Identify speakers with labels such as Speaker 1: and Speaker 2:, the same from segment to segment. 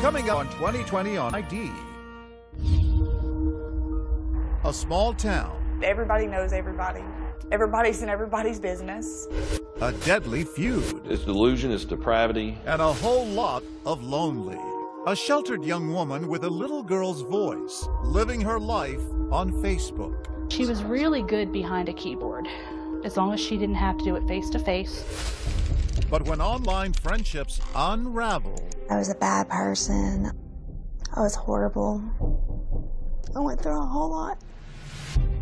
Speaker 1: Coming up on 2020 on ID. A small town.
Speaker 2: Everybody knows everybody. Everybody's in everybody's business.
Speaker 1: A deadly feud.
Speaker 3: It's delusion, it's depravity.
Speaker 1: And a whole lot of lonely. A sheltered young woman with a little girl's voice, living her life on Facebook.
Speaker 4: She was really good behind a keyboard, as long as she didn't have to do it face to face.
Speaker 1: But when online friendships unravel...
Speaker 5: I was a bad person. I was horrible. I went through a whole lot.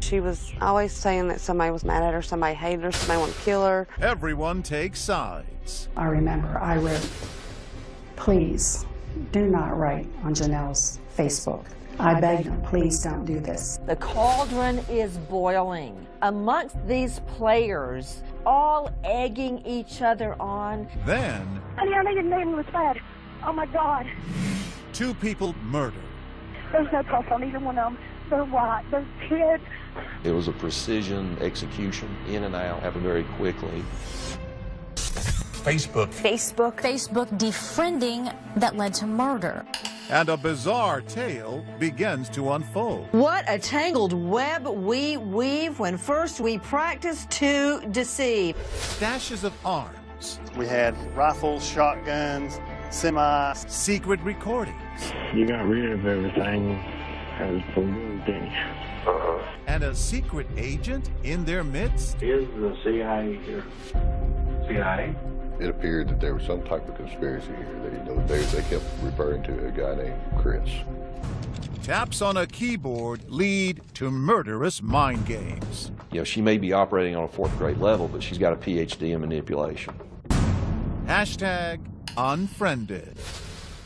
Speaker 6: She was always saying that somebody was mad at her, somebody hated her, somebody wanted to kill her.
Speaker 1: Everyone takes sides.
Speaker 7: I remember I wrote, "Please do not write on Janelle's Facebook. I beg you, please don't do this."
Speaker 8: The cauldron is boiling amongst these players, all egging each other on.
Speaker 1: Then...
Speaker 9: Honey, I didn't know it was bad. Oh, my God.
Speaker 1: 2 people murdered.
Speaker 9: There's no pulse on either one of them. They're white. They're kids.
Speaker 3: It was a precision execution, in and out, happened very quickly.
Speaker 1: Facebook
Speaker 10: defriending that led to murder.
Speaker 1: And a bizarre tale begins to unfold.
Speaker 8: What a tangled web we weave when first we practice to deceive.
Speaker 1: Stashes of arms.
Speaker 11: We had rifles, shotguns, semis.
Speaker 1: Secret recordings.
Speaker 12: You got rid of everything as for you, didn't you?
Speaker 1: And a secret agent in their midst.
Speaker 12: Is the CIA here? CIA?
Speaker 13: It appeared that there was some type of conspiracy here. They kept referring to a guy named Chris.
Speaker 1: Taps on a keyboard lead to murderous mind games.
Speaker 3: You know, she may be operating on a 4th grade level, but she's got a PhD in manipulation.
Speaker 1: Hashtag Unfriended.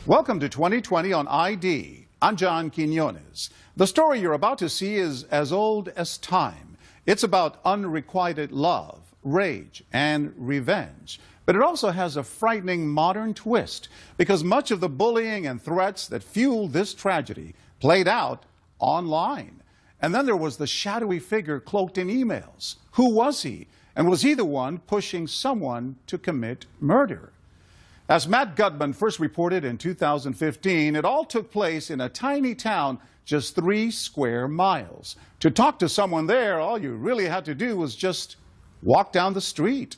Speaker 1: Welcome to 2020 on ID. I'm John Quinones. The story you're about to see is as old as time. It's about unrequited love, rage, and revenge. But it also has a frightening modern twist because much of the bullying and threats that fueled this tragedy played out online. And then there was the shadowy figure cloaked in emails. Who was he? And was he the one pushing someone to commit murder? As Matt Gutman first reported in 2015, it all took place in a tiny town just 3 square miles. To talk to someone there, all you really had to do was just walk down the street.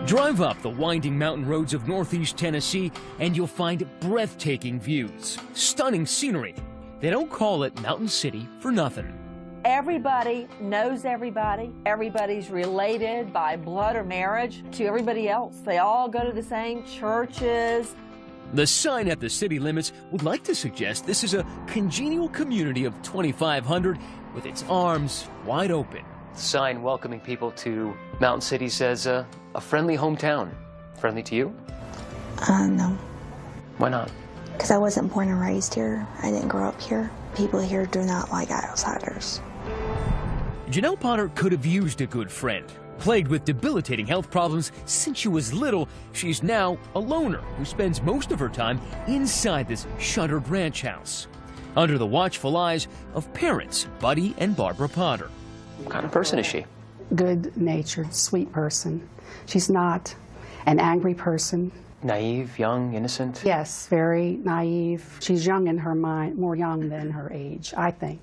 Speaker 14: Drive up the winding mountain roads of northeast Tennessee and you'll find breathtaking views, stunning scenery. They don't call it Mountain City for nothing.
Speaker 8: Everybody knows everybody. Everybody's related by blood or marriage to everybody else. They all go to the same churches.
Speaker 14: The sign at the city limits would like to suggest this is a congenial community of 2,500 with its arms wide open.
Speaker 15: The sign welcoming people to Mountain City says a friendly hometown. Friendly to you?
Speaker 5: No.
Speaker 15: Why not?
Speaker 5: Because I wasn't born and raised here. I didn't grow up here. People here do not like outsiders.
Speaker 14: Janelle Potter could have used a good friend. Plagued with debilitating health problems since she was little, she's now a loner who spends most of her time inside this shuttered ranch house, under the watchful eyes of parents Buddy and Barbara Potter.
Speaker 15: What kind of person is she?
Speaker 7: Good-natured, sweet person. She's not an angry person.
Speaker 15: Naive, young, innocent?
Speaker 7: Yes, very naive. She's young in her mind, more young than her age, I think.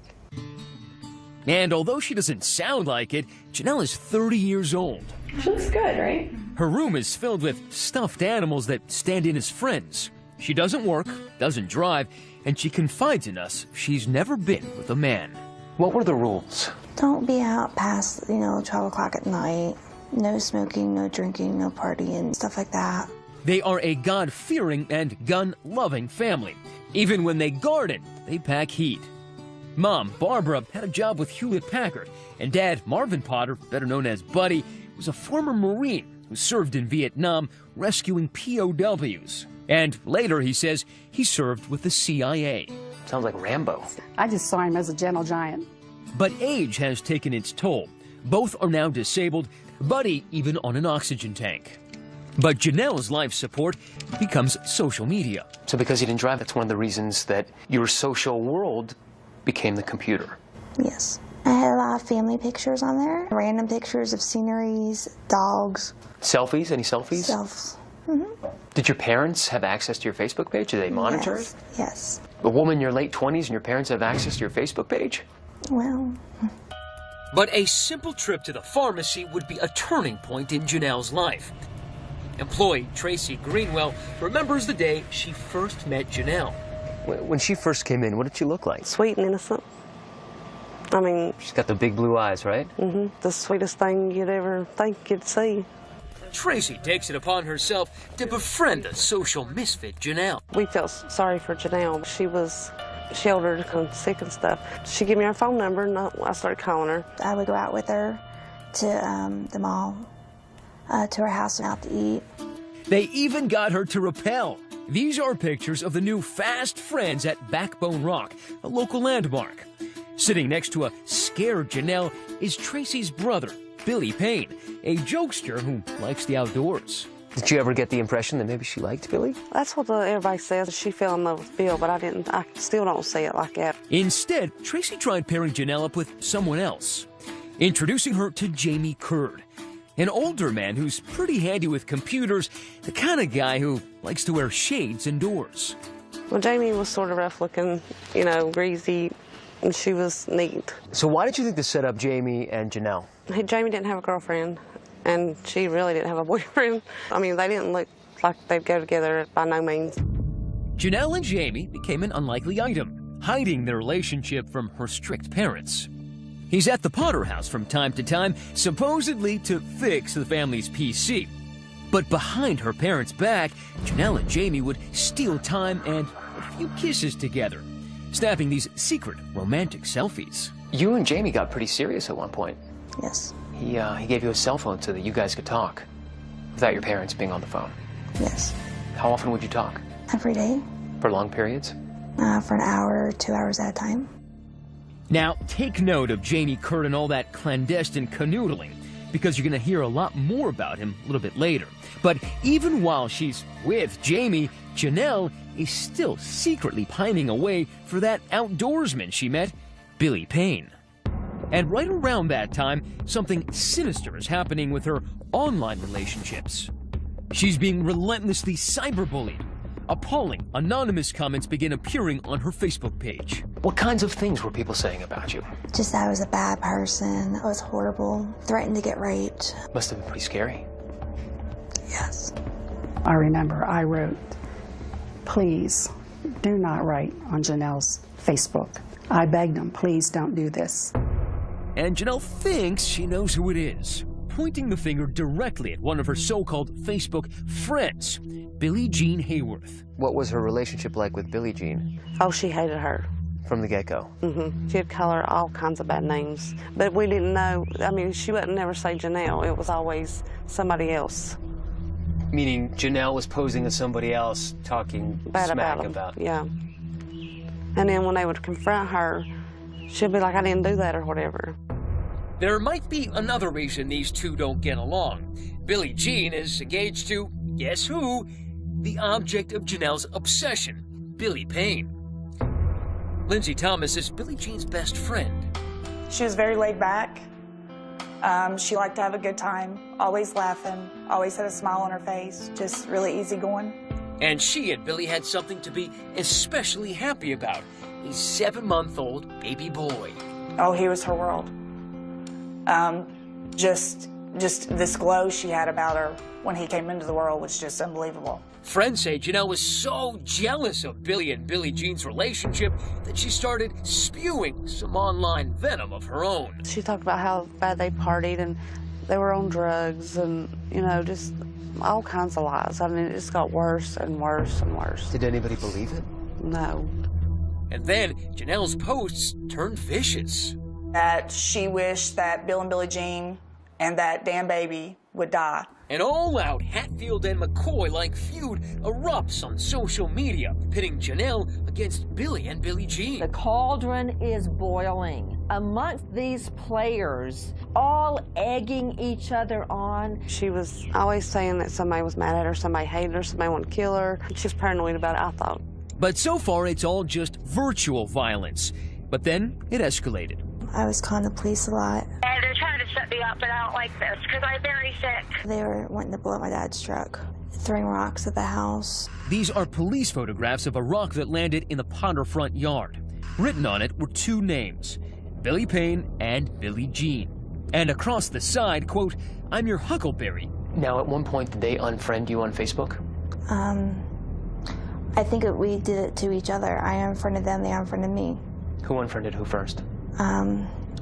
Speaker 14: And although she doesn't sound like it, Janelle is 30 years old.
Speaker 2: She looks good, right?
Speaker 14: Her room is filled with stuffed animals that stand in as friends. She doesn't work, doesn't drive, and she confides in us she's never been with a man.
Speaker 15: What were the rules?
Speaker 5: Don't be out past, 12 o'clock at night. No smoking, no drinking, no partying, stuff like that.
Speaker 14: They are a God-fearing and gun-loving family. Even when they garden, they pack heat. Mom, Barbara, had a job with Hewlett-Packard, and Dad, Marvin Potter, better known as Buddy, was a former Marine who served in Vietnam rescuing POWs. And later, he says, he served with the CIA.
Speaker 15: Sounds like Rambo.
Speaker 7: I just saw him as a gentle giant.
Speaker 14: But age has taken its toll. Both are now disabled, Buddy even on an oxygen tank. But Janelle's life support becomes social media.
Speaker 15: So because you didn't drive, that's one of the reasons that your social world became the computer.
Speaker 5: Yes. I had a lot of family pictures on there. Random pictures of sceneries, dogs.
Speaker 15: Selfies? Any selfies? Did your parents have access to your Facebook page? Did they monitor
Speaker 5: Yes.
Speaker 15: it?
Speaker 5: Yes.
Speaker 15: A woman in your late 20s and your parents have access to your Facebook page?
Speaker 5: Well.
Speaker 14: But a simple trip to the pharmacy would be a turning point in Janelle's life. Employee Tracy Greenwell remembers the day she first met Janelle.
Speaker 15: When she first came in, what did she look like?
Speaker 6: Sweet and innocent. I mean...
Speaker 15: She's got the big blue eyes, right?
Speaker 6: The sweetest thing you'd ever think you'd see.
Speaker 14: Tracy takes it upon herself to befriend the social misfit Janelle.
Speaker 6: We felt sorry for Janelle. She was sheltered, kind of sick and stuff. She gave me her phone number, and I started calling her.
Speaker 5: I would go out with her to the mall, to her house and out to eat.
Speaker 14: They even got her to rappel. These are pictures of the new fast friends at Backbone Rock, a local landmark. Sitting next to a scared Janelle is Tracy's brother, Billy Payne, a jokester who likes the outdoors.
Speaker 15: Did you ever get the impression that maybe she liked Billy?
Speaker 6: That's what everybody says. She fell in love with Bill, but I still don't see it like that.
Speaker 14: Instead, Tracy tried pairing Janelle up with someone else, introducing her to Jamie Curd, an older man who's pretty handy with computers, the kind of guy who likes to wear shades indoors.
Speaker 6: Well, Jamie was sort of rough looking, you know, greasy, and she was neat.
Speaker 15: So why did you think to set up Jamie and Janelle?
Speaker 6: Jamie didn't have a girlfriend, and she really didn't have a boyfriend. I mean, they didn't look like they'd go together by no means.
Speaker 14: Janelle and Jamie became an unlikely item, hiding their relationship from her strict parents. He's at the Potter house from time to time, supposedly to fix the family's PC. But behind her parents' back, Janelle and Jamie would steal time and a few kisses together, snapping these secret romantic selfies.
Speaker 15: You and Jamie got pretty serious at one point.
Speaker 5: Yes.
Speaker 15: He gave you a cell phone so that you guys could talk without your parents being on the phone.
Speaker 5: Yes.
Speaker 15: How often would you talk?
Speaker 5: Every day.
Speaker 15: For long periods?
Speaker 5: For an hour, 2 hours at a time.
Speaker 14: Now, take note of Jamie Curd and all that clandestine canoodling, because you're going to hear a lot more about him a little bit later. But even while she's with Jamie, Janelle is still secretly pining away for that outdoorsman she met, Billy Payne. And right around that time, something sinister is happening with her online relationships. She's being relentlessly cyberbullied. Appalling, anonymous comments begin appearing on her Facebook page.
Speaker 15: What kinds of things were people saying about you?
Speaker 5: Just that I was a bad person, I was horrible, threatened to get raped.
Speaker 15: Must have been pretty scary.
Speaker 5: Yes.
Speaker 7: I remember I wrote, "Please do not write on Janelle's Facebook. I begged them, please don't do this."
Speaker 14: And Janelle thinks she knows who it is, pointing the finger directly at one of her so-called Facebook friends, Billie Jean Hayworth.
Speaker 15: What was her relationship like with Billie Jean?
Speaker 6: Oh, she hated her.
Speaker 15: From the get-go?
Speaker 6: She'd call her all kinds of bad names. But we didn't know, I mean, she wouldn't never say Janelle. It was always somebody else.
Speaker 15: Meaning Janelle was posing as somebody else, talking
Speaker 6: Bad
Speaker 15: smack
Speaker 6: about yeah. And then when they would confront her, she'd be like, I didn't do that or whatever.
Speaker 14: There might be another reason these two don't get along. Billie Jean is engaged to, guess who? The object of Janelle's obsession, Billy Payne. Lindsay Thomas is Billie Jean's best friend.
Speaker 2: She was very laid back. She liked to have a good time, always laughing, always had a smile on her face, just really easygoing.
Speaker 14: And she and Billy had something to be especially happy about, a 7-month-old baby boy.
Speaker 2: Oh, he was her world. Just this glow she had about her when he came into the world was just unbelievable.
Speaker 14: Friends say Janelle was so jealous of Billy and Billie Jean's relationship that she started spewing some online venom of her own.
Speaker 6: She talked about how bad they partied and they were on drugs and, you know, just all kinds of lies. I mean, it just got worse and worse and worse.
Speaker 15: Did anybody believe it?
Speaker 6: No.
Speaker 14: And then Janelle's posts turned vicious.
Speaker 2: That she wished that Bill and Billie Jean and that damn baby would die.
Speaker 14: An all-out Hatfield and McCoy-like feud erupts on social media, pitting Janelle against Billy and Billie Jean.
Speaker 8: The cauldron is boiling amongst these players, all egging each other on.
Speaker 6: She was always saying that somebody was mad at her, somebody hated her, somebody wanted to kill her. She was paranoid about it, I thought.
Speaker 14: But so far, it's all just virtual violence. But then it escalated.
Speaker 5: I was calling the police a lot.
Speaker 9: They're trying to to set me up, but I don't like this because I'm very sick.
Speaker 5: They were wanting to blow up my dad's truck, throwing rocks at the house.
Speaker 14: These are police photographs of a rock that landed in the Potter front yard. Written on it were two names, Billy Payne and Billie Jean. And across the side, quote, "I'm your huckleberry."
Speaker 15: Now, at one point, did they unfriend you on Facebook?
Speaker 5: I think we did it to each other. I unfriended them, they unfriended me.
Speaker 15: Who unfriended who first?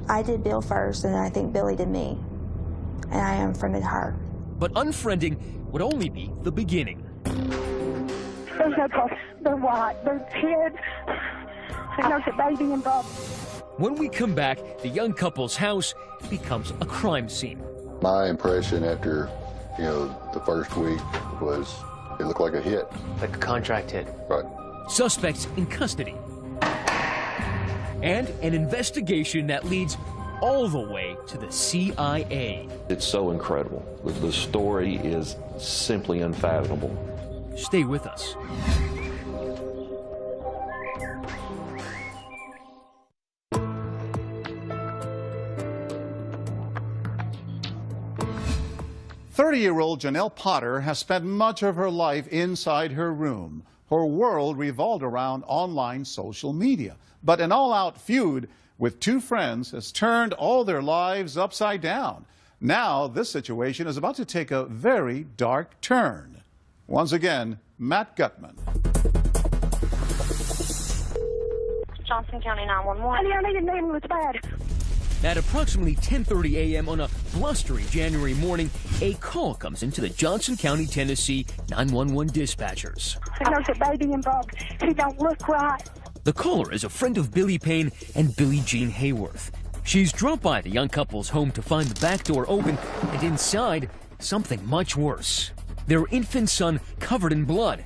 Speaker 5: I did Bill first, and I think Billy did me. And I unfriended her.
Speaker 14: But unfriending would only be the beginning.
Speaker 9: There's no cause. They're white. They're kids. There's a baby involved.
Speaker 14: When we come back, the young couple's house becomes a crime scene.
Speaker 13: My impression after, the first week was it looked like a hit.
Speaker 15: Like a contract hit.
Speaker 13: Right.
Speaker 14: Suspects in custody. And an investigation that leads all the way to the CIA.
Speaker 3: It's so incredible. The story is simply unfathomable.
Speaker 14: Stay with us.
Speaker 1: "30-year-old Janelle Potter has spent much of her life inside her room. Her world revolved around online social media. But an all-out feud with two friends has turned all their lives upside down. Now, this situation is about to take a very dark turn. Once again, Matt Gutman.
Speaker 9: Johnson County 911. I need an ambulance bad.
Speaker 14: At approximately 10:30 a.m. on a blustery January morning, a call comes into the Johnson County, Tennessee 911 dispatchers.
Speaker 9: There's a baby involved. He don't look right.
Speaker 14: The caller is a friend of Billy Payne and Billie Jean Hayworth. She's dropped by the young couple's home to find the back door open, and inside, something much worse. Their infant son covered in blood,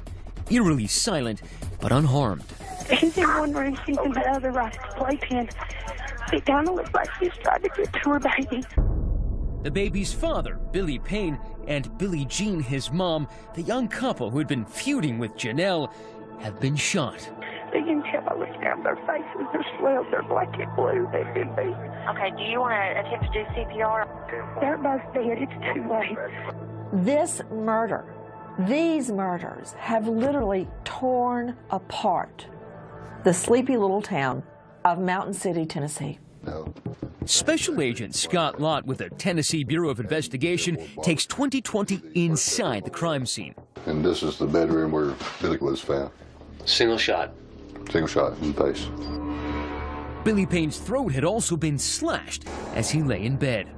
Speaker 14: eerily silent but unharmed.
Speaker 9: He's in one room, she's in the other, right at the playpen. It kind of looks like she's trying to get to her baby.
Speaker 14: The baby's father, Billy Payne, and Billie Jean, his mom, the young couple who had been feuding with Janelle, have been shot.
Speaker 9: You can tell by looking down their faces, they're swelled, they're black and blue, they could be. Okay, do you want to attempt to do CPR? They're both dead, it's too late.
Speaker 8: This murder, these murders have literally torn apart the sleepy little town of Mountain City, Tennessee.
Speaker 13: No.
Speaker 14: Special Agent Scott Lott with the Tennessee Bureau of Investigation takes 2020 inside the crime scene.
Speaker 13: And this is the bedroom where Billy was found.
Speaker 15: Single shot.
Speaker 13: Single shot in the face.
Speaker 14: Billy Payne's throat had also been slashed as he lay in bed.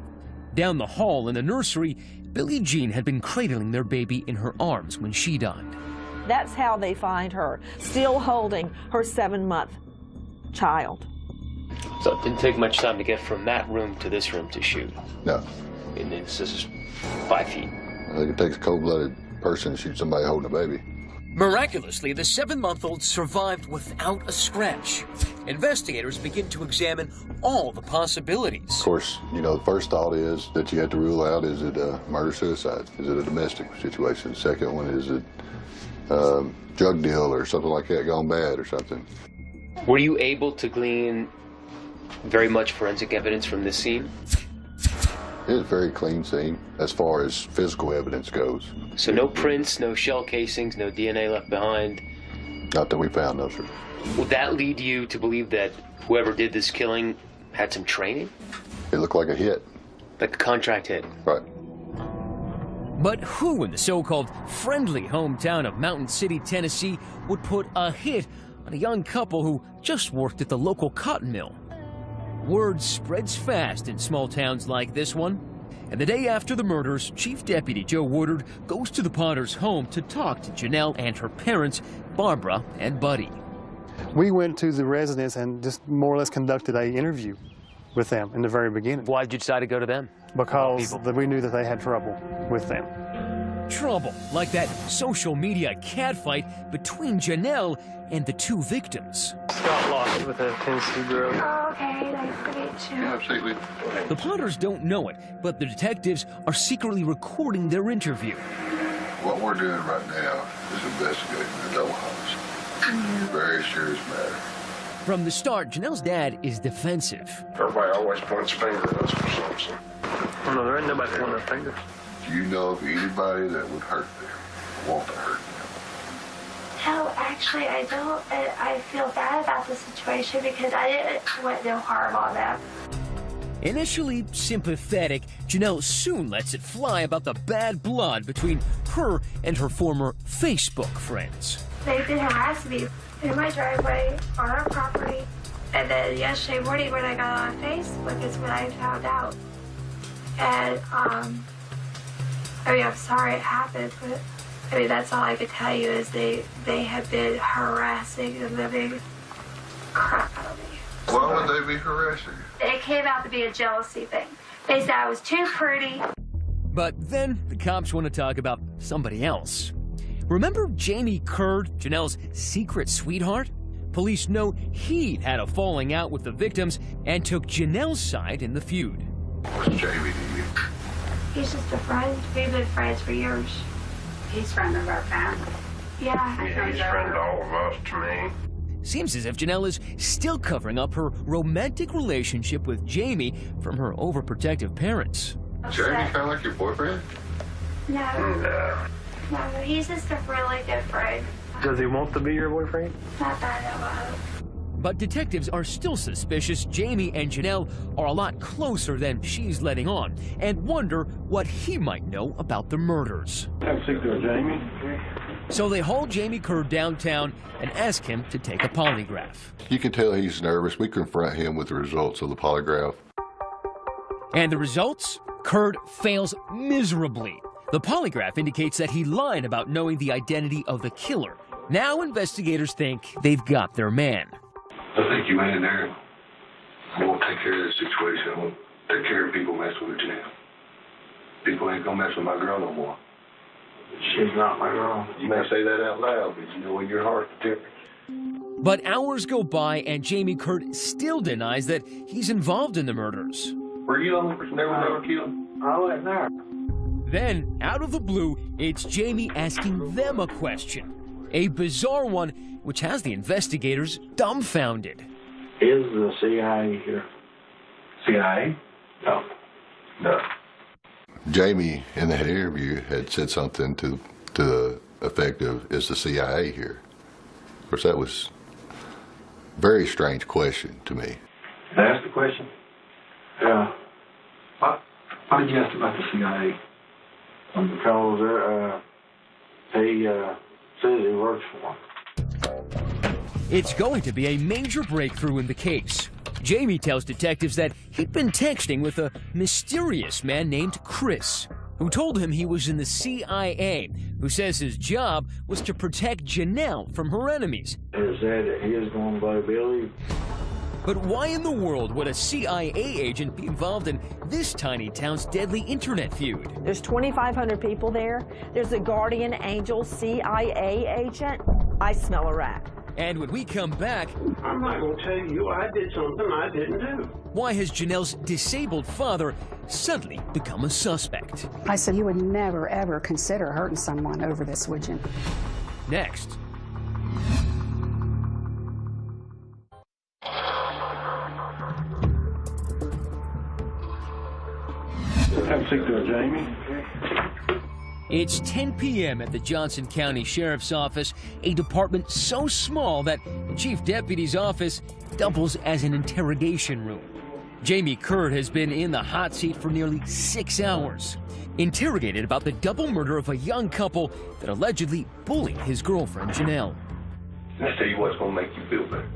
Speaker 14: Down the hall in the nursery, Billie Jean had been cradling their baby in her arms when she died.
Speaker 8: That's how they find her, still holding her 7-month child.
Speaker 15: So it didn't take much time to get from that room to this room to shoot.
Speaker 13: No.
Speaker 15: And this is 5 feet.
Speaker 13: I think it takes a cold-blooded person to shoot somebody holding a baby.
Speaker 14: Miraculously, the 7-month-old survived without a scratch. Investigators begin to examine all the possibilities.
Speaker 13: Of course, the first thought is that you have to rule out, is it a murder-suicide? Is it a domestic situation? Second one, is it a drug deal or something like that gone bad or something?
Speaker 15: Were you able to glean very much forensic evidence from this scene?
Speaker 13: It's a very clean scene as far as physical evidence goes.
Speaker 15: So no prints, no shell casings, no DNA left behind?
Speaker 13: Not that we found, no, sir.
Speaker 15: Would that lead you to believe that whoever did this killing had some training?
Speaker 13: It looked like a hit.
Speaker 15: Like a contract hit?
Speaker 13: Right.
Speaker 14: But who in the so-called friendly hometown of Mountain City, Tennessee, would put a hit on a young couple who just worked at the local cotton mill? Word spreads fast in small towns like this one. And the day after the murders, Chief Deputy Joe Woodard goes to the Potters' home to talk to Janelle and her parents, Barbara and Buddy.
Speaker 11: We went to the residence and just more or less conducted an interview with them in the very beginning.
Speaker 15: Why did you decide to go to them?
Speaker 11: Because we knew that they had trouble with them.
Speaker 14: Trouble, like that social media catfight between Janelle and the two victims.
Speaker 12: Scott Lott with a Tennessee girl.
Speaker 9: Oh, okay, nice to meet you.
Speaker 13: Yeah, absolutely.
Speaker 14: The Potters don't know it, but the detectives are secretly recording their interview.
Speaker 13: What we're doing right now is investigating the double homicide. Very serious matter.
Speaker 14: From the start, Janelle's dad is defensive.
Speaker 12: Everybody always points a finger at us for something. Oh, no, there ain't nobody pointing a finger.
Speaker 13: Do you know of anybody that would hurt them, want to hurt them?
Speaker 16: No, actually, I don't. I feel bad about the situation because I didn't want no harm on them.
Speaker 14: Initially sympathetic, Janelle soon lets it fly about the bad blood between her and her former Facebook friends.
Speaker 16: They've been harassing me in my driveway, on our property, and then yesterday morning when I got on Facebook is when I found out. And, I mean, I'm sorry it happened, but, I mean, that's all I can tell you is they have been harassing the living crap out of me.
Speaker 13: Why would they be harassing you?
Speaker 16: It came out to be a jealousy thing. They said I was too pretty.
Speaker 14: But then the cops want to talk about somebody else. Remember Jamie Curd, Janelle's secret sweetheart? Police know he'd had a falling out with the victims and took Janelle's side in the feud.
Speaker 13: What's Jamie to you?
Speaker 16: He's just a friend. We've been friends for years.
Speaker 17: He's friend of our family.
Speaker 16: Yeah.
Speaker 12: He's friend of all of us to me.
Speaker 14: Seems as if Janelle is still covering up her romantic relationship with Jamie from her overprotective parents.
Speaker 13: Jamie kind of like your boyfriend?
Speaker 16: No. No, he's just a really good friend.
Speaker 12: Does he want to be your boyfriend?
Speaker 16: Not that I know of.
Speaker 14: But detectives are still suspicious Jamie and Janelle are a lot closer than she's letting on and wonder what he might know about the murders.
Speaker 12: Have a seat there, Jamie.
Speaker 14: So they haul Jamie Curd downtown and ask him to take a polygraph.
Speaker 13: You can tell he's nervous. We confront him with the results of the polygraph.
Speaker 14: And the results? Curd fails miserably. The polygraph indicates that he lied about knowing the identity of the killer. Now investigators think they've got their man.
Speaker 13: I think you went in there and we'll take care of the situation. We'll take care of people messing with Janelle. People ain't gonna mess with my girl no more.
Speaker 12: She's not my girl.
Speaker 13: You may say that out loud, but you know in your heart the difference.
Speaker 14: But hours go by and Jamie Curd still denies that he's involved in the murders.
Speaker 13: Were you the only person that was ever killed?
Speaker 12: I wasn't there.
Speaker 14: Then, out of the blue, it's Jamie asking them a question. A bizarre one, which has the investigators dumbfounded.
Speaker 12: Is the CIA here? CIA? No. No.
Speaker 13: Jamie, in that interview, had said something to the effect of, is the CIA here? Of course, that was a very strange question to me.
Speaker 12: Did I ask the question? Yeah. Why did you ask about the CIA? Because he says he works for him.
Speaker 14: It's going to be a major breakthrough in the case. Jamie tells detectives that he'd been texting with a mysterious man named Chris, who told him he was in the CIA, who says his job was to protect Janelle from her enemies.
Speaker 12: He said that he is going to play Billy.
Speaker 14: But why in the world would a CIA agent be involved in this tiny town's deadly internet feud?
Speaker 8: There's 2,500 people there. There's a guardian angel CIA agent. I smell a rat.
Speaker 14: And when we come back,
Speaker 18: I'm not going to tell you I did something I didn't do.
Speaker 14: Why has Janelle's disabled father suddenly become a suspect?
Speaker 7: I said you would never, ever consider hurting someone over this, would you?
Speaker 14: Next.
Speaker 12: Have a seat there, Jamie.
Speaker 14: It's 10 p.m. at the Johnson County Sheriff's Office, a department so small that the chief deputy's office doubles as an interrogation room. Jamie Curd has been in the hot seat for nearly 6 hours, interrogated about the double murder of a young couple that allegedly bullied his girlfriend, Janelle.
Speaker 13: Let's tell you what's going to make you feel better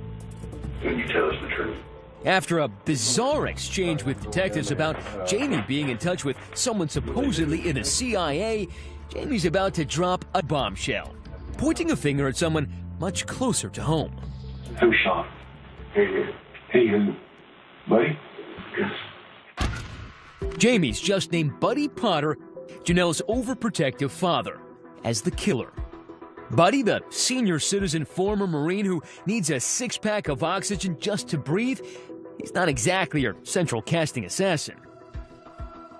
Speaker 13: when you tell us the truth.
Speaker 14: After a bizarre exchange with detectives about Jamie being in touch with someone supposedly in the CIA, Jamie's about to drop a bombshell, pointing a finger at someone much closer to home.
Speaker 12: Who shot him? He who? Buddy? Yes.
Speaker 14: Jamie's just named Buddy Potter, Janelle's overprotective father, as the killer. Buddy, the senior citizen former Marine who needs a six-pack of oxygen just to breathe, he's not exactly your central casting assassin.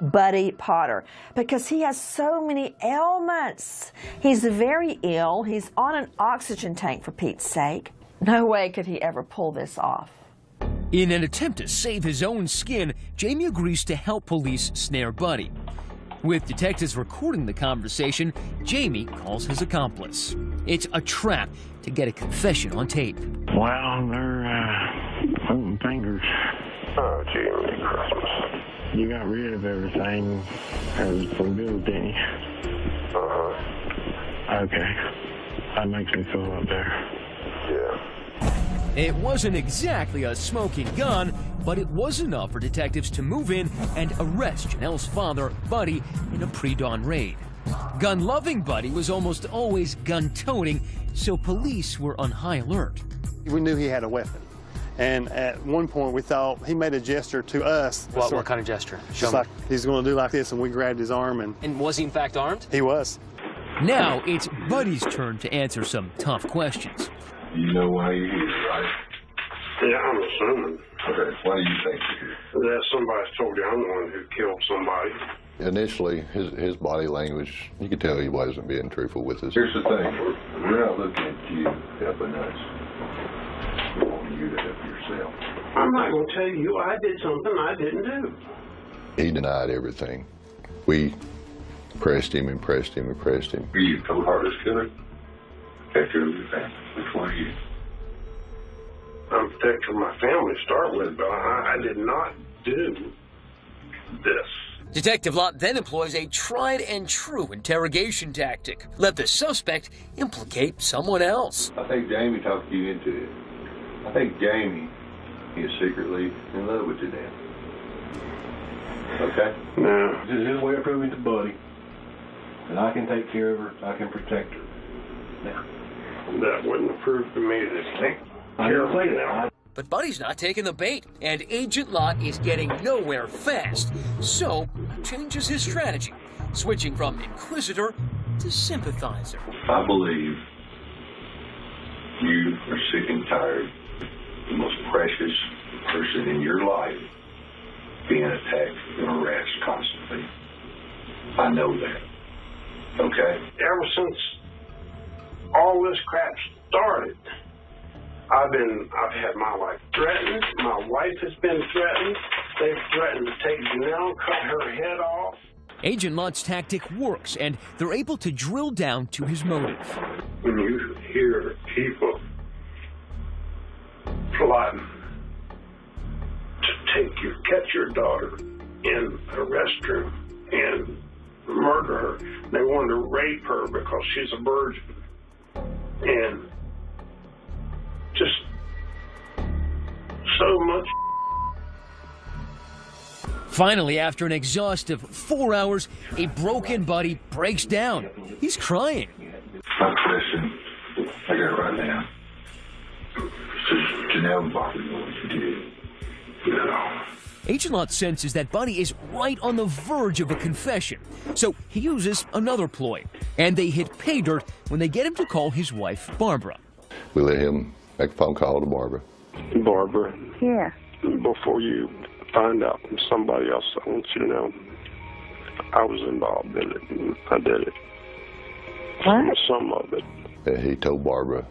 Speaker 8: Buddy Potter, because he has so many ailments. He's very ill. He's on an oxygen tank, for Pete's sake. No way could he ever pull this off.
Speaker 14: In an attempt to save his own skin, Jamie agrees to help police snare Buddy. With detectives recording the conversation, Jamie calls his accomplice. It's a trap to get a confession on tape.
Speaker 19: Well, they're pointing fingers.
Speaker 18: Oh, gee, Merry Christmas.
Speaker 19: You got rid of everything as for good, didn't you?
Speaker 18: Uh-huh.
Speaker 19: Okay. That makes me feel up there.
Speaker 18: Yeah.
Speaker 14: It wasn't exactly a smoking gun, but it was enough for detectives to move in and arrest Janelle's father, Buddy, in a pre-dawn raid. Gun-loving Buddy was almost always gun-toting, so police were on high alert.
Speaker 11: We knew he had a weapon. And at one point, we thought he made a gesture to us.
Speaker 15: What kind of gesture? Show
Speaker 11: Just
Speaker 15: me.
Speaker 11: like he's going to do like this, and we grabbed his arm.
Speaker 15: And was he in fact armed?
Speaker 11: He was.
Speaker 14: Now it's Buddy's turn to answer some tough questions.
Speaker 13: You know why you're here, right?
Speaker 18: Yeah, I'm assuming.
Speaker 13: Okay, why do you think you're here?
Speaker 18: That somebody's told you I'm the one who killed somebody.
Speaker 13: Initially, his body language, you could tell he wasn't being truthful with us. Here's the thing, we're not looking at you helping us. We want you to help yourself.
Speaker 18: I'm not going to tell you I did something I didn't do.
Speaker 13: He denied everything. We pressed him and pressed him and pressed him. Are you a cold-hearted killer? Protector of your family. Which one are you?
Speaker 18: I'm protecting my family to start with, but I did not do this.
Speaker 14: Detective Lott then employs a tried-and-true interrogation tactic. Let the suspect implicate someone else.
Speaker 13: I think Jamie talked you into it. I think Jamie is secretly in love with Janelle. Okay?
Speaker 18: No.
Speaker 12: This is his way of proving to Buddy that I can take care of her, I can protect her. Now,
Speaker 18: that wouldn't have proved to me that he can't
Speaker 12: I
Speaker 18: care
Speaker 12: didn't say
Speaker 18: for
Speaker 12: that.
Speaker 18: now.
Speaker 14: But Buddy's not taking the bait, and Agent Lott is getting nowhere fast. So, he changes his strategy, switching from inquisitor to sympathizer.
Speaker 13: I believe you are sick and tired, the most precious person in your life being attacked and harassed constantly. I know that. Okay?
Speaker 18: Ever since all this crap started, I've had my life threatened. My wife has been threatened. They've threatened to take Janelle, cut her head off.
Speaker 14: Agent Lott's tactic works, and they're able to drill down to his motive.
Speaker 18: When you hear people plotting to catch your daughter in a restroom and murder her, they wanted to rape her because she's a virgin, and just so much.
Speaker 14: Finally, after an exhaustive 4 hours, a broken Buddy breaks down. He's crying.
Speaker 13: My question, I got it right now. Says Janelle bothered me what you did. No.
Speaker 14: Agent Lott senses that Buddy is right on the verge of a confession, so he uses another ploy, and they hit pay dirt when they get him to call his wife, Barbara.
Speaker 13: We let him make a phone call to Barbara.
Speaker 18: Barbara.
Speaker 9: Yeah.
Speaker 18: Before you find out from somebody else, I want you to know I was involved in it, and I did it.
Speaker 9: What?
Speaker 18: Some of it.
Speaker 13: And he told Barbara,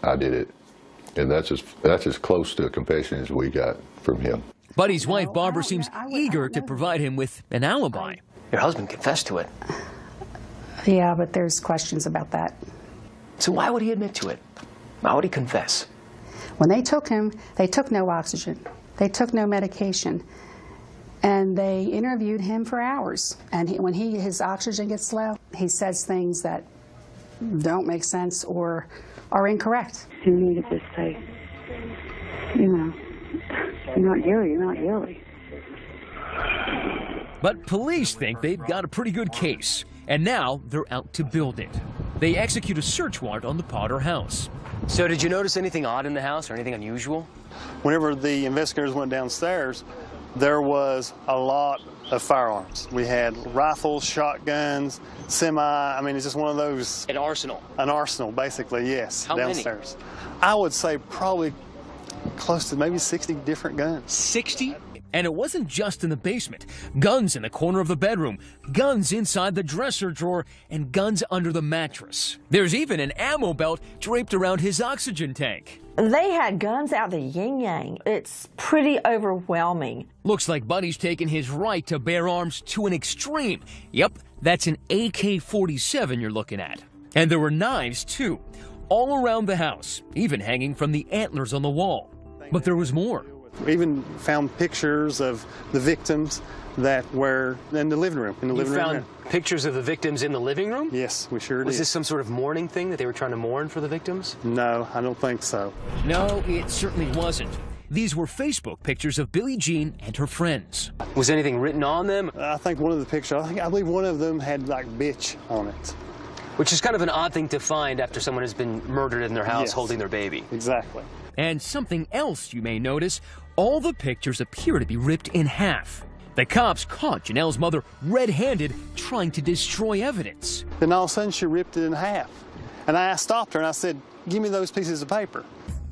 Speaker 13: I did it. And that's as close to a confession as we got from him.
Speaker 14: Buddy's wife, Barbara, seems eager to provide him with an alibi.
Speaker 15: Your husband confessed to it.
Speaker 7: Yeah, but there's questions about that.
Speaker 15: So why would he admit to it? Why would he confess?
Speaker 7: When they took him, they took no oxygen. They took no medication. And they interviewed him for hours. And when his oxygen gets low, he says things that don't make sense or are incorrect.
Speaker 9: You need to just say, you know, you're not guilty, you're not guilty.
Speaker 14: But police think they've got a pretty good case, and now they're out to build it. They execute a search warrant on the Potter house.
Speaker 15: So did you notice anything odd in the house or anything unusual?
Speaker 11: Whenever the investigators went downstairs, there was a lot of firearms. We had rifles, shotguns, I mean, it's just one of those.
Speaker 15: An arsenal.
Speaker 11: An arsenal, basically, yes.
Speaker 15: How
Speaker 11: downstairs.
Speaker 15: many?
Speaker 11: I would say probably close to maybe 60 different guns.
Speaker 14: 60? And it wasn't just in the basement. Guns in the corner of the bedroom, guns inside the dresser drawer, and guns under the mattress. There's even an ammo belt draped around his oxygen tank.
Speaker 8: They had guns out the yin-yang. It's pretty overwhelming.
Speaker 14: Looks like Buddy's taken his right to bear arms to an extreme. Yep, that's an AK-47 you're looking at. And there were knives, too, all around the house, even hanging from the antlers on the wall. But there was more.
Speaker 11: We even found pictures of the victims that were in the living room.
Speaker 15: You found pictures of the victims in the living room?
Speaker 11: Yes, we sure did.
Speaker 15: Was this some sort of mourning thing that they were trying to mourn for the victims?
Speaker 11: No, I don't think so.
Speaker 14: No, it certainly wasn't. These were Facebook pictures of Billie Jean and her friends.
Speaker 15: Was anything written on them?
Speaker 11: I think one of the pictures, I believe one of them had like bitch on it.
Speaker 15: Which is kind of an odd thing to find after someone has been murdered in their house
Speaker 11: Yes.
Speaker 15: holding their baby.
Speaker 11: Exactly.
Speaker 14: And something else you may notice, all the pictures appear to be ripped in half. The cops caught Janelle's mother red-handed trying to destroy evidence.
Speaker 11: Then all of a sudden she ripped it in half. And I stopped her and I said, give me those pieces of paper.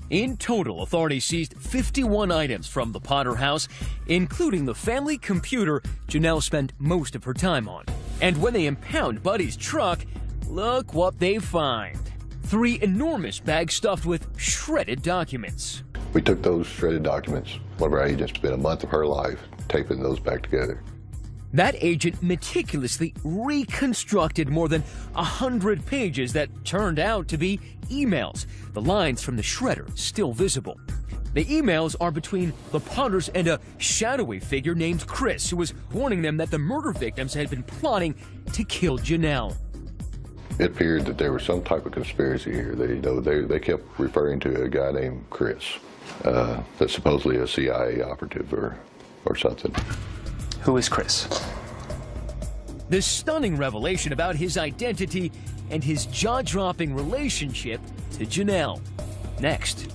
Speaker 14: In total, authorities seized 51 items from the Potter house, including the family computer Janelle spent most of her time on. And when they impound Buddy's truck, look what they find. 3 enormous bags stuffed with shredded documents.
Speaker 13: We took those shredded documents. One of our agents spent a month of her life taping those back together.
Speaker 14: That agent meticulously reconstructed more than 100 pages that turned out to be emails, the lines from the shredder still visible. The emails are between the Potters and a shadowy figure named Chris, who was warning them that the murder victims had been plotting to kill Janelle.
Speaker 13: It appeared that there was some type of conspiracy here. They kept referring to a guy named Chris, that's supposedly a CIA operative or something.
Speaker 15: Who is Chris?
Speaker 14: This stunning revelation about his identity and his jaw-dropping relationship to Janelle. Next.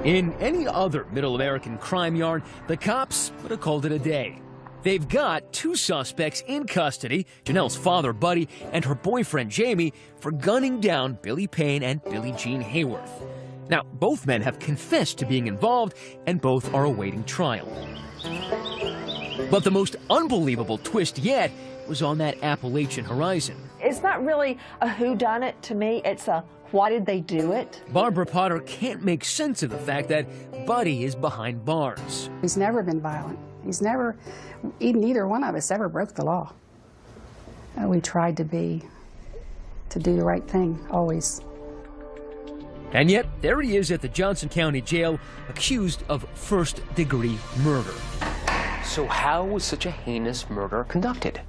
Speaker 14: In any other Middle American crime yarn, the cops would have called it a day. They've got 2 suspects in custody, Janelle's father, Buddy, and her boyfriend, Jamie, for gunning down Billy Payne and Billie Jean Hayworth. Now, both men have confessed to being involved, and both are awaiting trial. But the most unbelievable twist yet was on that Appalachian horizon.
Speaker 8: It's not really a whodunit to me, it's a why did they do it?
Speaker 14: Barbara Potter can't make sense of the fact that Buddy is behind bars.
Speaker 7: He's never been violent. Neither one of us ever broke the law. We tried to do the right thing, always.
Speaker 14: And yet, there he is at the Johnson County Jail, accused of first-degree murder.
Speaker 15: So how was such a heinous murder conducted?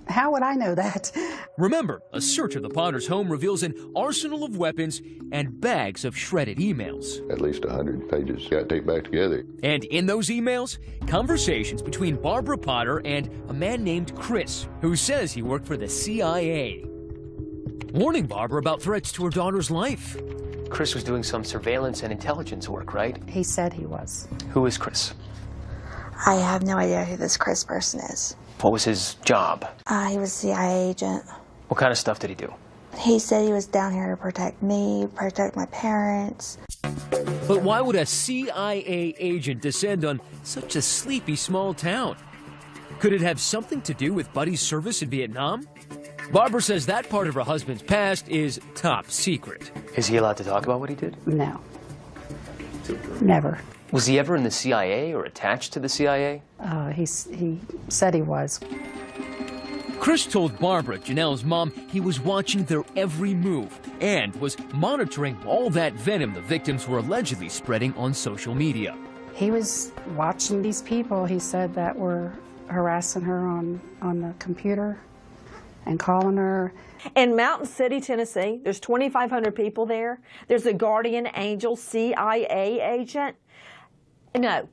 Speaker 7: How would I know that?
Speaker 14: Remember, a search of the Potter's home reveals an arsenal of weapons and bags of shredded emails.
Speaker 13: At least 100 pages got taped back together.
Speaker 14: And in those emails, conversations between Barbara Potter and a man named Chris, who says he worked for the CIA, warning Barbara about threats to her daughter's life.
Speaker 15: Chris was doing some surveillance and intelligence work, right?
Speaker 7: He said he was.
Speaker 15: Who is Chris?
Speaker 5: I have no idea who this Chris person is.
Speaker 15: What was his job?
Speaker 5: He was a CIA agent.
Speaker 15: What kind of stuff did he do?
Speaker 5: He said he was down here to protect me, protect my parents.
Speaker 14: But why would a CIA agent descend on such a sleepy small town? Could it have something to do with Buddy's service in Vietnam? Barbara says that part of her husband's past is top secret.
Speaker 15: Is he allowed to talk about what he did?
Speaker 7: No. Never.
Speaker 15: Was he ever in the CIA or attached to the CIA?
Speaker 7: He said he was.
Speaker 14: Chris told Barbara, Janelle's mom, he was watching their every move and was monitoring all that venom the victims were allegedly spreading on social media.
Speaker 7: He was watching these people, he said, that were harassing her on the computer and calling her.
Speaker 8: In Mountain City, Tennessee, there's 2,500 people there. There's a guardian angel CIA agent. No.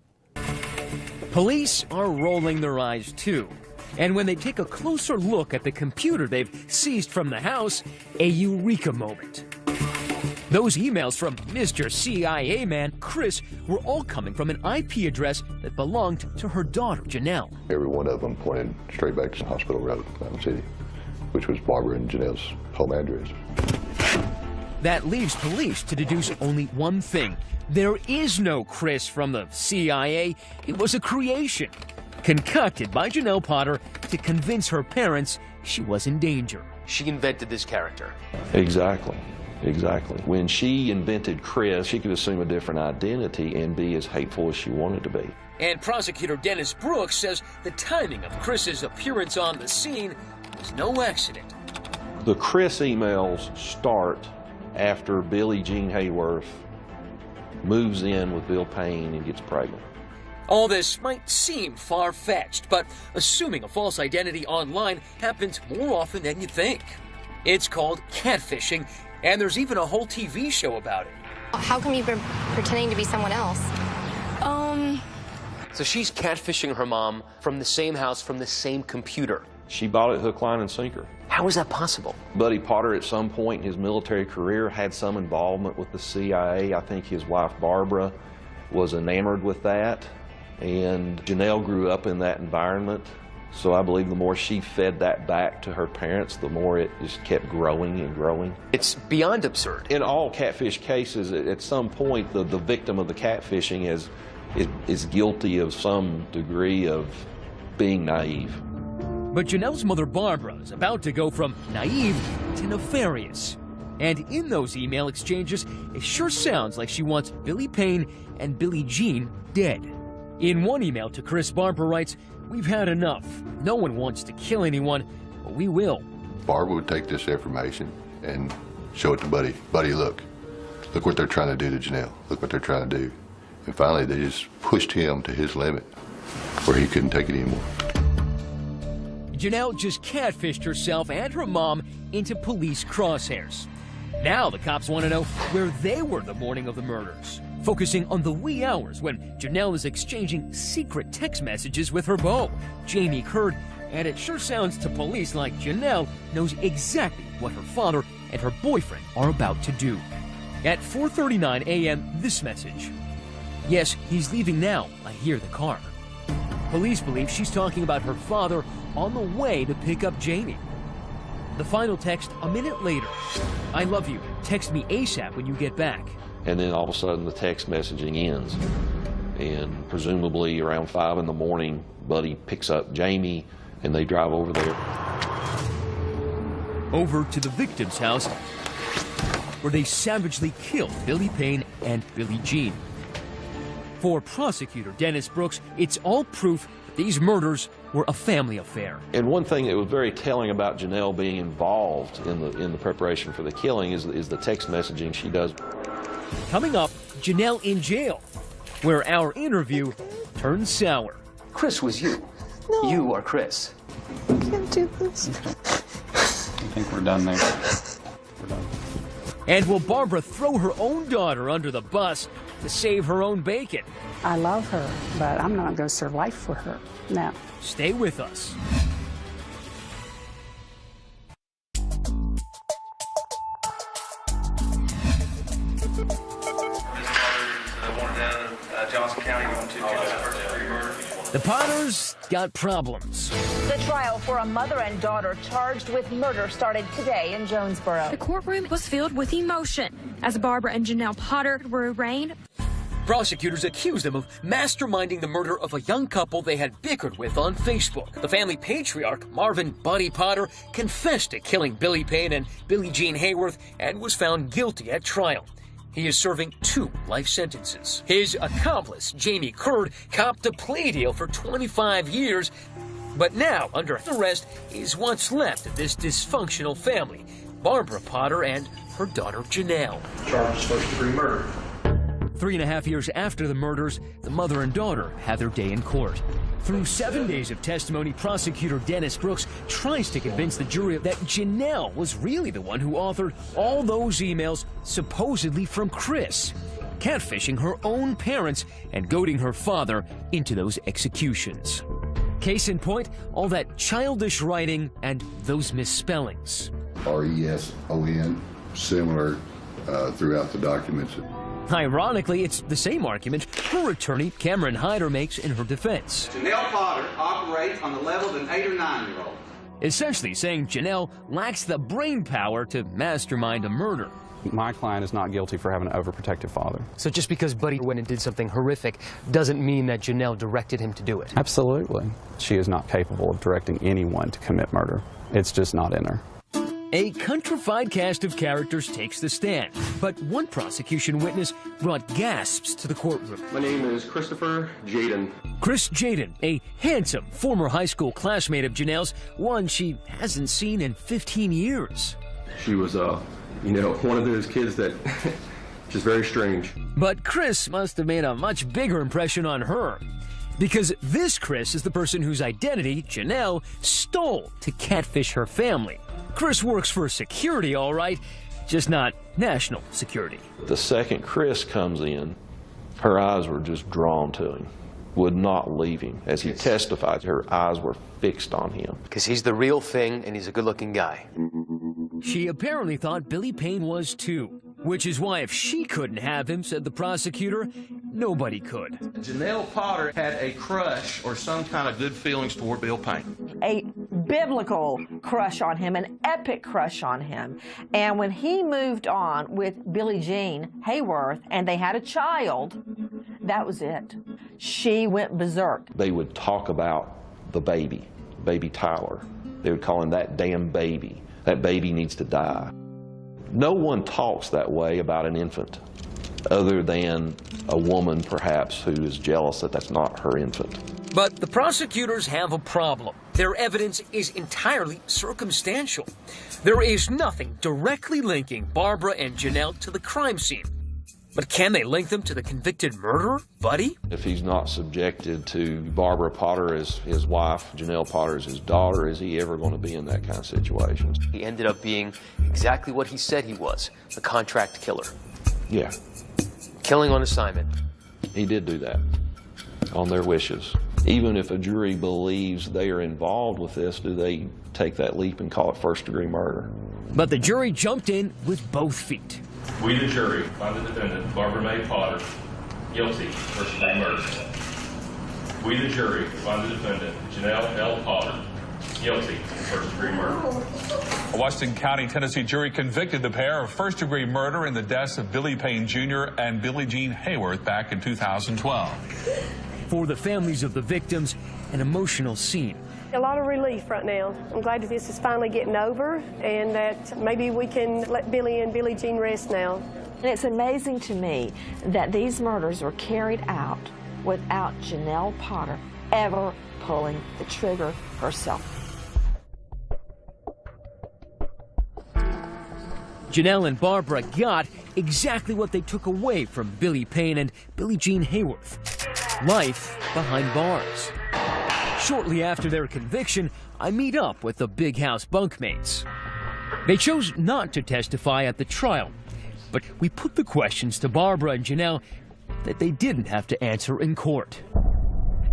Speaker 14: Police are rolling their eyes too. And when they take a closer look at the computer they've seized from the house, a eureka moment. Those emails from Mr. CIA man Chris were all coming from an IP address that belonged to her daughter, Janelle.
Speaker 13: Every one of them pointed straight back to Hospital Road, Mountain City, which was Barbara and Janelle's home address.
Speaker 14: That leaves police to deduce only one thing. There is no Chris from the CIA. It was a creation, concocted by Janelle Potter to convince her parents she was in danger.
Speaker 15: She invented this character.
Speaker 3: Exactly. Exactly. When she invented Chris, she could assume a different identity and be as hateful as she wanted to be.
Speaker 14: And prosecutor Dennis Brooks says the timing of Chris's appearance on the scene was no accident.
Speaker 3: The Chris emails start after Billie Jean Hayworth moves in with Bill Payne and gets pregnant.
Speaker 14: All this might seem far-fetched, but assuming a false identity online happens more often than you think. It's called catfishing, and there's even a whole TV show about it.
Speaker 20: How come you've been pretending to be someone else?
Speaker 15: So she's catfishing her mom from the same house, from the same computer.
Speaker 3: She bought it hook, line, and sinker.
Speaker 15: How is that possible?
Speaker 3: Buddy Potter, at some point in his military career, had some involvement with the CIA. I think his wife, Barbara, was enamored with that. And Janelle grew up in that environment. So I believe the more she fed that back to her parents, the more it just kept growing and growing.
Speaker 15: It's beyond absurd.
Speaker 3: In all catfish cases, at some point, the victim of the catfishing is guilty of some degree of being naive.
Speaker 14: But Janelle's mother, Barbara, is about to go from naive to nefarious. And in those email exchanges, it sure sounds like she wants Billy Payne and Billie Jean dead. In one email to Chris, Barbara writes, "We've had enough. No one wants to kill anyone, but we will."
Speaker 13: Barbara would take this information and show it to Buddy. Buddy, look what they're trying to do to Janelle. Look what they're trying to do. And finally, they just pushed him to his limit where he couldn't take it anymore.
Speaker 14: Janelle just catfished herself and her mom into police crosshairs. Now the cops want to know where they were the morning of the murders, focusing on the wee hours when Janelle is exchanging secret text messages with her beau, Jamie Curd, and it sure sounds to police like Janelle knows exactly what her father and her boyfriend are about to do. At 4:39 a.m., this message. "Yes, he's leaving now. I hear the car." Police believe she's talking about her father on the way to pick up Jamie. The final text a minute later. "I love you. Text me ASAP when you get back."
Speaker 3: And then all of a sudden the text messaging ends. And presumably around 5 in the morning, Buddy picks up Jamie and they drive over there.
Speaker 14: Over to the victim's house where they savagely kill Billy Payne and Billie Jean. For prosecutor Dennis Brooks, it's all proof that these murders were a family affair.
Speaker 3: And one thing that was very telling about Janelle being involved in the preparation for the killing is the text messaging she does.
Speaker 14: Coming up, Janelle in jail, where our interview turns sour.
Speaker 15: Chris was you.
Speaker 5: No.
Speaker 15: You are Chris.
Speaker 5: I can't do this.
Speaker 12: I think we're done there. We're done.
Speaker 14: And will Barbara throw her own daughter under the bus to save her own bacon?
Speaker 7: I love her, but I'm not going to serve life for her. No.
Speaker 14: Stay with us. The Potters got problems.
Speaker 21: The trial for a mother and daughter charged with murder started today in Jonesboro.
Speaker 22: The courtroom was filled with emotion as Barbara and Janelle Potter were arraigned.
Speaker 14: Prosecutors accused them of masterminding the murder of a young couple they had bickered with on Facebook. The family patriarch, Marvin Buddy Potter, confessed to killing Billy Payne and Billie Jean Hayworth and was found guilty at trial. He is serving 2 life sentences. His accomplice, Jamie Curd, copped a plea deal for 25 years, but now under arrest is what's left of this dysfunctional family, Barbara Potter and her daughter Janelle.
Speaker 12: Charged first-degree murder.
Speaker 14: 3.5 years after the murders, the mother and daughter had their day in court. Through 7 days of testimony, prosecutor Dennis Brooks tries to convince the jury that Janelle was really the one who authored all those emails supposedly from Chris, catfishing her own parents and goading her father into those executions. Case in point, all that childish writing and those misspellings.
Speaker 13: R-E-S-O-N, similar throughout the documents.
Speaker 14: Ironically, it's the same argument her attorney, Cameron Hyder, makes in her defense.
Speaker 4: Janelle Potter operates on the level of an 8 or 9-year-old.
Speaker 14: Essentially saying Janelle lacks the brain power to mastermind a murder.
Speaker 10: My client is not guilty for having an overprotective father.
Speaker 15: So just because Buddy went and did something horrific doesn't mean that Janelle directed him to do it?
Speaker 10: Absolutely. She is not capable of directing anyone to commit murder. It's just not in her.
Speaker 14: A countrified cast of characters takes the stand, but one prosecution witness brought gasps to the courtroom.
Speaker 23: My name is Christopher Jaden.
Speaker 14: Chris Jaden, a handsome former high school classmate of Janelle's, one she hasn't seen in 15 years.
Speaker 23: She was, one of those kids that just very strange.
Speaker 14: But Chris must have made a much bigger impression on her, because this Chris is the person whose identity Janelle stole to catfish her family. Chris works for security, all right, just not national security.
Speaker 3: The second Chris comes in, her eyes were just drawn to him, would not leave him. As he testified, her eyes were fixed on him.
Speaker 15: Because he's the real thing and he's a good-looking guy.
Speaker 14: She apparently thought Billy Payne was too, which is why if she couldn't have him, said the prosecutor, nobody could.
Speaker 4: Janelle Potter had a crush or some kind of good feelings toward Bill Payne.
Speaker 8: A biblical crush on him, an epic crush on him. And when he moved on with Billie Jean Hayworth and they had a child, that was it. She went berserk.
Speaker 3: They would talk about the baby Tyler. They would call him that damn baby. That baby needs to die. No one talks that way about an infant, other than a woman, perhaps, who is jealous that that's not her infant.
Speaker 14: But the prosecutors have a problem. Their evidence is entirely circumstantial. There is nothing directly linking Barbara and Janelle to the crime scene. But can they link them to the convicted murderer, Buddy?
Speaker 3: If he's not subjected to Barbara Potter as his wife, Janelle Potter as his daughter, is he ever going to be in that kind of situation?
Speaker 15: He ended up being exactly what he said he was, a contract killer.
Speaker 3: Yeah.
Speaker 15: Killing on assignment.
Speaker 3: He did do that, on their wishes. Even if a jury believes they are involved with this, do they take that leap and call it first-degree murder?
Speaker 14: But the jury jumped in with both feet.
Speaker 24: We, the jury, find the defendant, Barbara Mae Potter, guilty of first-degree murder. We, the jury, find the defendant, Janelle L. Potter, guilty of first-degree murder.
Speaker 25: A Washington County, Tennessee jury convicted the pair of first-degree murder in the deaths of Billy Payne Jr. and Billie Jean Hayworth back in 2012.
Speaker 14: For the families of the victims, an emotional scene.
Speaker 26: A lot of relief right now. I'm glad that this is finally getting over and that maybe we can let Billy and Billie Jean rest now.
Speaker 8: And it's amazing to me that these murders were carried out without Janelle Potter ever pulling the trigger herself.
Speaker 14: Janelle and Barbara got exactly what they took away from Billy Payne and Billie Jean Hayworth. Life behind bars. Shortly after their conviction, I meet up with the Big House bunkmates. They chose not to testify at the trial, but we put the questions to Barbara and Janelle that they didn't have to answer in court.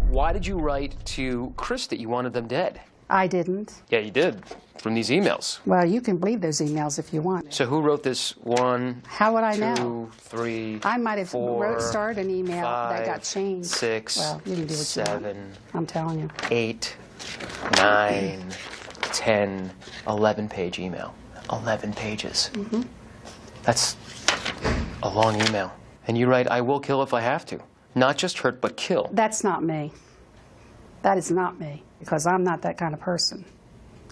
Speaker 15: Why did you write to Chris that you wanted them dead?
Speaker 7: I didn't.
Speaker 15: Yeah, you did, from these emails.
Speaker 7: Well, you can believe those emails if you want.
Speaker 15: So who wrote this? 1,
Speaker 7: How would I
Speaker 15: 2,
Speaker 7: know?
Speaker 15: 3,
Speaker 7: I might have
Speaker 15: 4,
Speaker 7: started an email
Speaker 15: 5,
Speaker 7: that got changed.
Speaker 15: 6,
Speaker 7: well, you can do what
Speaker 15: 7,
Speaker 7: you want. I'm telling you.
Speaker 15: 8, 9, 10, 11-page email. 11 pages.
Speaker 7: Mm-hmm.
Speaker 15: That's a long email. And you write, I will kill if I have to. Not just hurt, but kill.
Speaker 7: That's not me. That is not me, because I'm not that kind of person.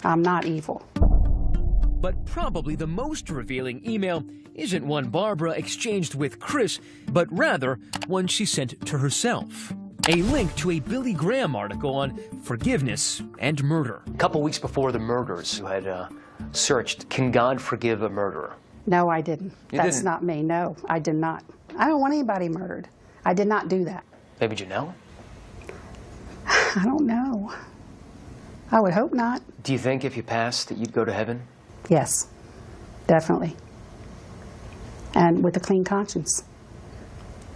Speaker 7: I'm not evil.
Speaker 14: But probably the most revealing email isn't one Barbara exchanged with Chris, but rather one she sent to herself. A link to a Billy Graham article on forgiveness and murder.
Speaker 15: A couple weeks before the murders, you had searched, can God forgive a murderer?
Speaker 7: No, I didn't. That's
Speaker 15: didn't?
Speaker 7: not me. No, I did not. I don't want anybody murdered. I did not do that.
Speaker 15: Maybe Janelle?
Speaker 7: I don't know. I would hope not.
Speaker 15: Do you think if you passed that you'd go to heaven?
Speaker 7: Yes, definitely. And with a clean conscience.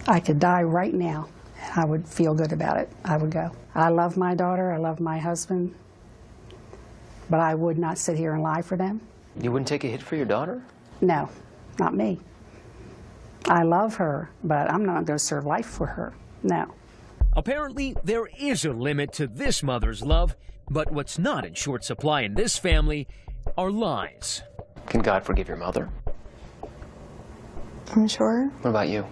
Speaker 7: I could die right now, and I would feel good about it. I would go. I love my daughter. I love my husband. But I would not sit here and lie for them.
Speaker 15: You wouldn't take a hit for your daughter?
Speaker 7: No, not me. I love her, but I'm not going to serve life for her. No.
Speaker 14: Apparently, there is a limit to this mother's love, but what's not in short supply in this family are lies.
Speaker 15: Can God forgive your mother?
Speaker 5: I'm sure.
Speaker 15: What about you?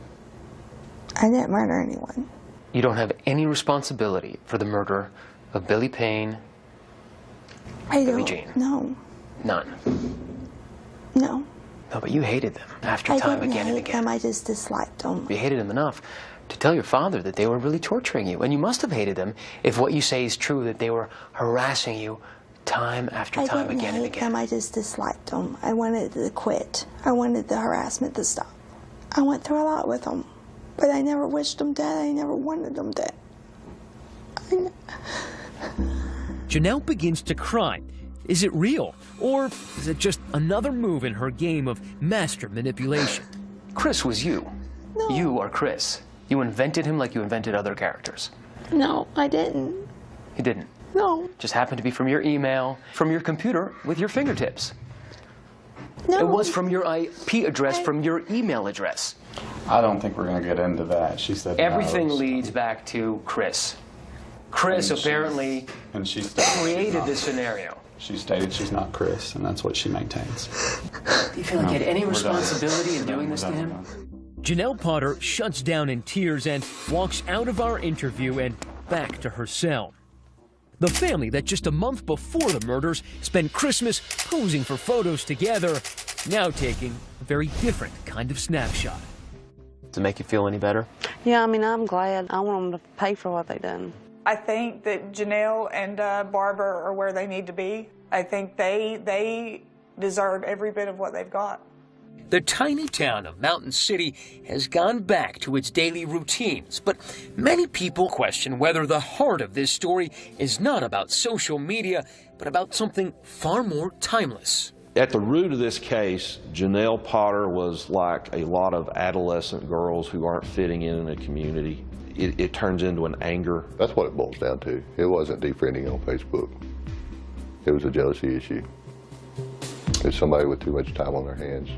Speaker 5: I didn't murder anyone.
Speaker 15: You don't have any responsibility for the murder of Billy Payne, Billie Jean.
Speaker 5: No.
Speaker 15: None.
Speaker 5: No.
Speaker 15: No, but you hated them after time again and again.
Speaker 5: I just disliked them.
Speaker 15: You hated them enough to tell your father that they were really torturing you. And you must have hated them if what you say is true, that they were harassing you time after time again and again.
Speaker 5: I just disliked them. I wanted to quit. I wanted the harassment to stop. I went through a lot with them, but I never wished them dead. I never wanted them dead.
Speaker 14: Janelle begins to cry. Is it real, or is it just another move in her game of master manipulation?
Speaker 15: Chris was you.
Speaker 5: No.
Speaker 15: You are Chris. You invented him like you invented other characters.
Speaker 5: No, I didn't.
Speaker 15: You didn't.
Speaker 5: No.
Speaker 15: Just happened to be from your email, from your computer, with your fingertips.
Speaker 5: No.
Speaker 15: It was from your IP address, from your email address.
Speaker 10: I don't think we're going to get into that. She said
Speaker 15: everything
Speaker 10: no,
Speaker 15: leads back to Chris. Chris apparently created this scenario.
Speaker 10: She stated she's not Chris, and that's what she maintains.
Speaker 15: Do you feel like you had any responsibility in doing this to him?
Speaker 14: Janelle Potter shuts down in tears and walks out of our interview and back to her cell. The family that just a month before the murders spent Christmas posing for photos together, now taking a very different kind of snapshot.
Speaker 15: Does it make you feel any better?
Speaker 1: Yeah, I mean, I'm glad. I want them to pay for what they've done.
Speaker 2: I think that Janelle and Barbara are where they need to be. I think they deserve every bit of what they've got.
Speaker 14: The tiny town of Mountain City has gone back to its daily routines, but many people question whether the heart of this story is not about social media, but about something far more timeless.
Speaker 3: At the root of this case, Janelle Potter was like a lot of adolescent girls who aren't fitting in a community. It turns into an anger.
Speaker 13: That's what it boils down to. It wasn't defriending on Facebook. It was a jealousy issue. It's somebody with too much time on their hands.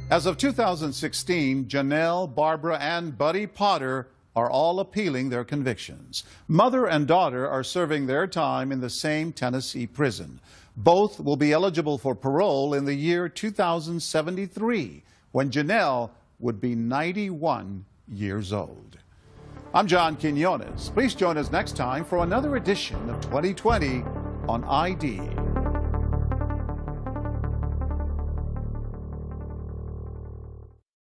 Speaker 6: As of 2016, Janelle, Barbara, and Buddy Potter are all appealing their convictions. Mother and daughter are serving their time in the same Tennessee prison. Both will be eligible for parole in the year 2073, when Janelle would be 91 years old. I'm John Quinones. Please join us next time for another edition of 2020 on ID.